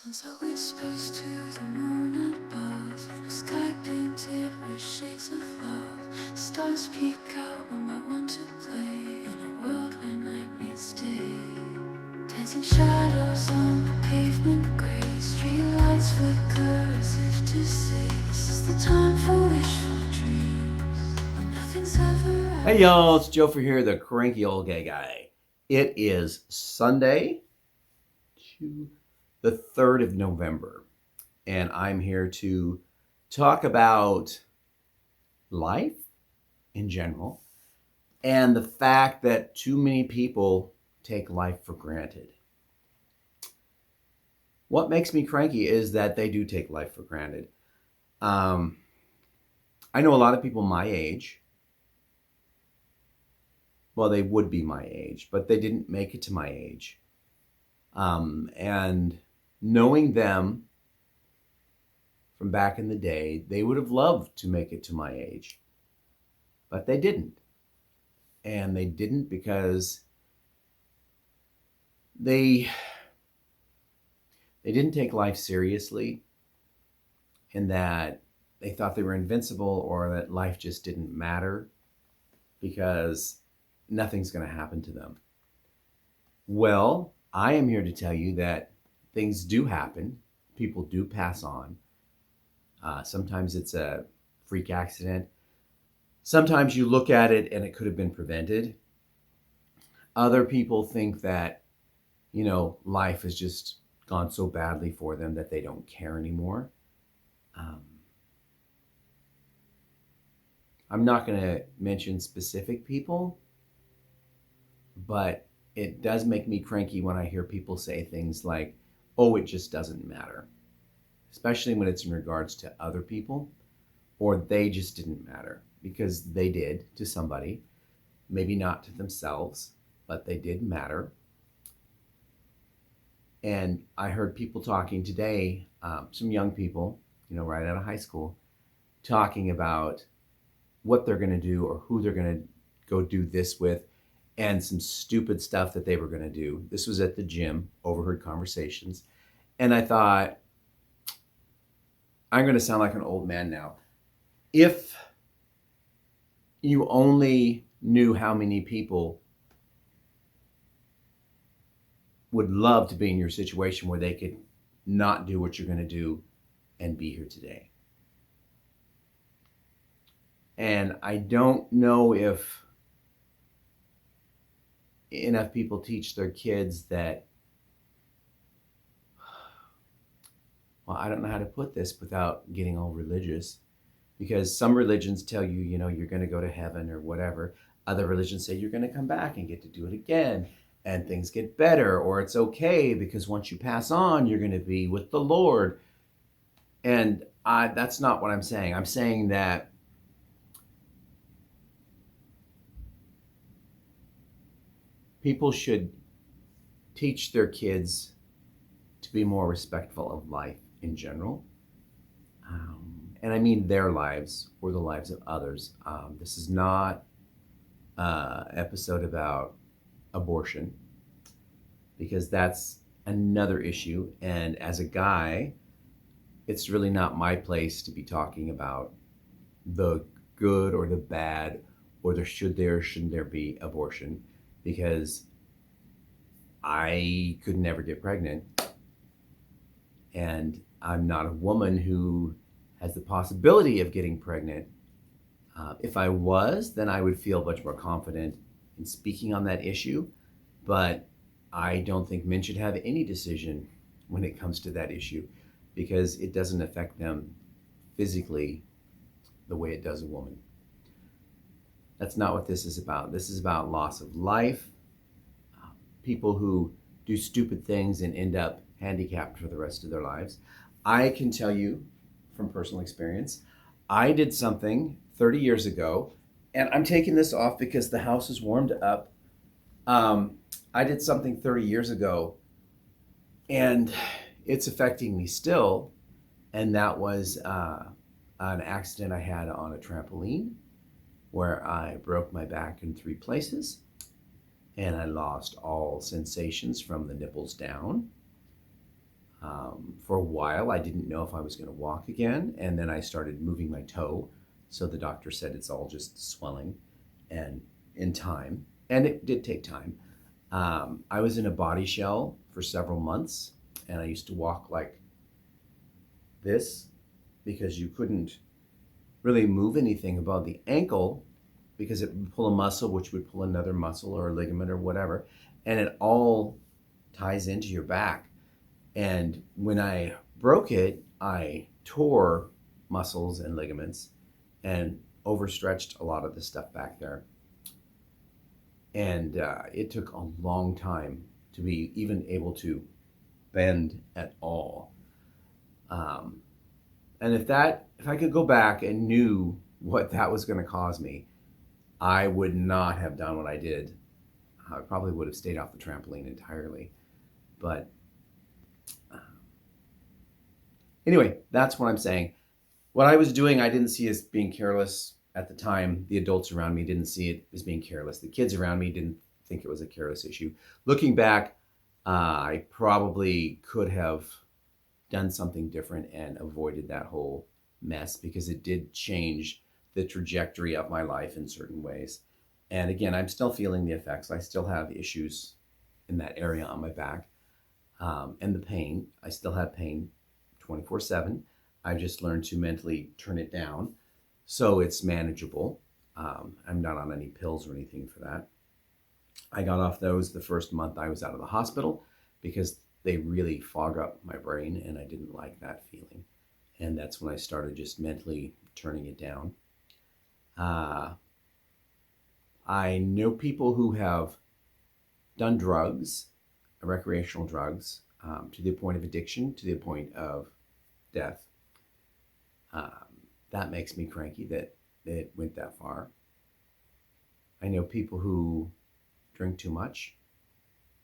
As I whispers to the moon above, the sky painted with shades of love. Stars peek out when I want to play in a world where night meets day. Dancing shadows on the pavement gray. Streetlights flicker as if to say, this is the time for wishful dreams, when nothing's ever Hey y'all, it's Joe for here, the cranky old gay guy. It is Sunday, the 3rd of November, and I'm here to talk about life in general and the fact that too many people take life for granted. What makes me cranky is that they do take life for granted. Um, I know a lot of people my age. Well, they would be my age, but they didn't make it to my age. And knowing them from back in the day, they would have loved to make it to my age, but they didn't. And they didn't because they didn't take life seriously, in that they thought they were invincible, or that life just didn't matter because nothing's going to happen to them. Well, I am here to tell you that things do happen. People do pass on. Sometimes it's a freak accident. Sometimes you look at it and it could have been prevented. Other people think that, life has just gone so badly for them that they don't care anymore. I'm not going to mention specific people, but it does make me cranky when I hear people say things like, oh, it just doesn't matter, especially when it's in regards to other people, or they just didn't matter, because they did to somebody, maybe not to themselves, but they did matter. And I heard people talking today, some young people, right out of high school, talking about what they're going to do or who they're going to go do this with, and some stupid stuff that they were going to do. This was at the gym, overheard conversations. And I thought, I'm going to sound like an old man now. If you only knew how many people would love to be in your situation where they could not do what you're going to do and be here today. And I don't know if enough people teach their kids that, well, I don't know how to put this without getting all religious, because some religions tell you, you're going to go to heaven or whatever. Other religions say you're going to come back and get to do it again, and things get better, or it's okay because once you pass on, you're going to be with the Lord. And that's not what I'm saying. I'm saying that people should teach their kids to be more respectful of life in general. And I mean their lives or the lives of others. This is not an episode about abortion, because that's another issue. And as a guy, it's really not my place to be talking about the good or the bad, or there should there or shouldn't there be abortion, because I could never get pregnant, and I'm not a woman who has the possibility of getting pregnant. If I was, then I would feel much more confident in speaking on that issue, but I don't think men should have any decision when it comes to that issue, because it doesn't affect them physically the way it does a woman. That's not what this is about. This is about loss of life, people who do stupid things and end up handicapped for the rest of their lives. I can tell you from personal experience, I did something 30 years ago, and I'm taking this off because the house is warmed up. I did something 30 years ago, and it's affecting me still, and that was an accident I had on a trampoline where I broke my back in 3 places, and I lost all sensations from the nipples down. For a while, I didn't know if I was going to walk again, and then I started moving my toe. So the doctor said it's all just swelling, and in time, and it did take time. I was in a body shell for several months, and I used to walk like this because you couldn't really move anything above the ankle because it would pull a muscle, which would pull another muscle or a ligament or whatever, and it all ties into your back. And when I broke it, I tore muscles and ligaments and overstretched a lot of the stuff back there. And it took a long time to be even able to bend at all. Um, and if I could go back and knew what that was going to cause me, I would not have done what I did. I probably would have stayed off the trampoline entirely. But anyway, that's what I'm saying. What I was doing, I didn't see as being careless at the time. The adults around me didn't see it as being careless. The kids around me didn't think it was a careless issue. Looking back, I probably could have done something different and avoided that whole mess because it did change the trajectory of my life in certain ways. And again, I'm still feeling the effects. I still have issues in that area on my back. And the pain, I still have pain 24/7. I just learned to mentally turn it down so it's manageable. I'm not on any pills or anything for that. I got off those the first month I was out of the hospital because they really fog up my brain and I didn't like that feeling. And that's when I started just mentally turning it down. I know people who have done drugs, recreational drugs, to the point of addiction, to the point of death. That makes me cranky that it went that far. I know people who drink too much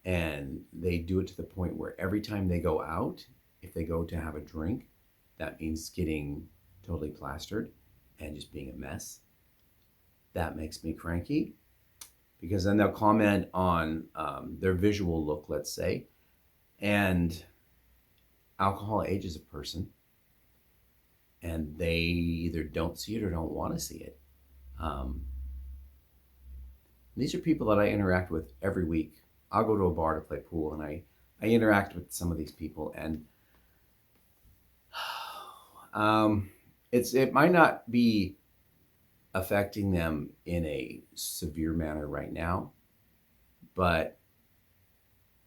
and they do it to the point where every time they go out, if they go to have a drink, that means getting totally plastered and just being a mess. That makes me cranky because then they'll comment on their visual look, let's say, and alcohol ages a person and they either don't see it or don't want to see it. These are people that I interact with every week. I'll go to a bar to play pool and I interact with some of these people and it might not be affecting them in a severe manner right now, but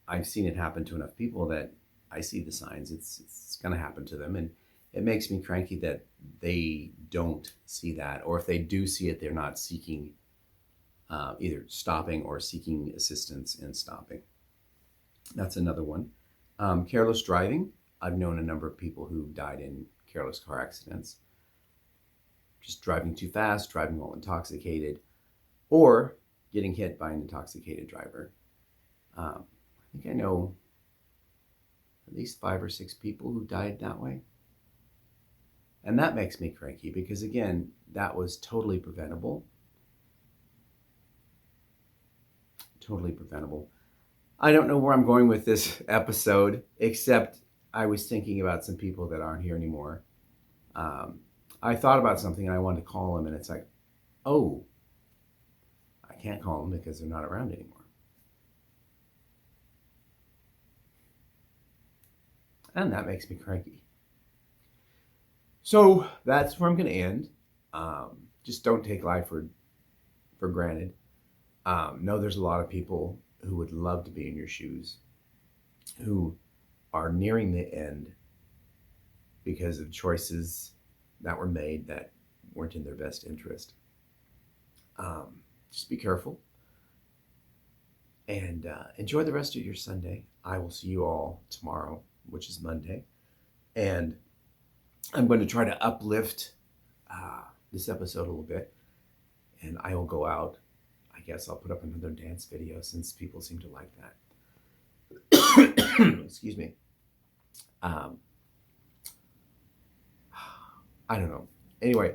I've seen it happen to enough people that I see the signs. It's going to happen to them, and it makes me cranky that they don't see that, or if they do see it, they're not seeking either stopping or seeking assistance in stopping. That's another one. Careless driving. I've known a number of people who died in careless car accidents. Just driving too fast, driving while intoxicated, or getting hit by an intoxicated driver. I think I know at least 5 or 6 people who died that way. And that makes me cranky because, again, that was totally preventable. Totally preventable. I don't know where I'm going with this episode, except I was thinking about some people that aren't here anymore. I thought about something and I wanted to call them, and it's like, oh, I can't call them because they're not around anymore. And that makes me cranky. So that's where I'm going to end. Just don't take life for granted. Know there's a lot of people who would love to be in your shoes, who are nearing the end because of choices that were made that weren't in their best interest. Just be careful and enjoy the rest of your Sunday. I will see you all tomorrow, which is Monday. And I'm going to try to uplift this episode a little bit. And I will go out. I guess I'll put up another dance video since people seem to like that. Excuse me. I don't know. Anyway,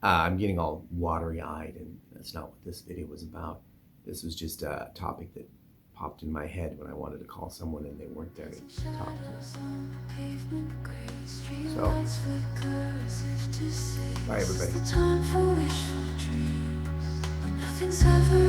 I'm getting all watery-eyed, and that's not what this video was about. This was just a topic that popped in my head when I wanted to call someone and they weren't there to talk to. So, bye everybody. Time for wishful dreams when nothing's ever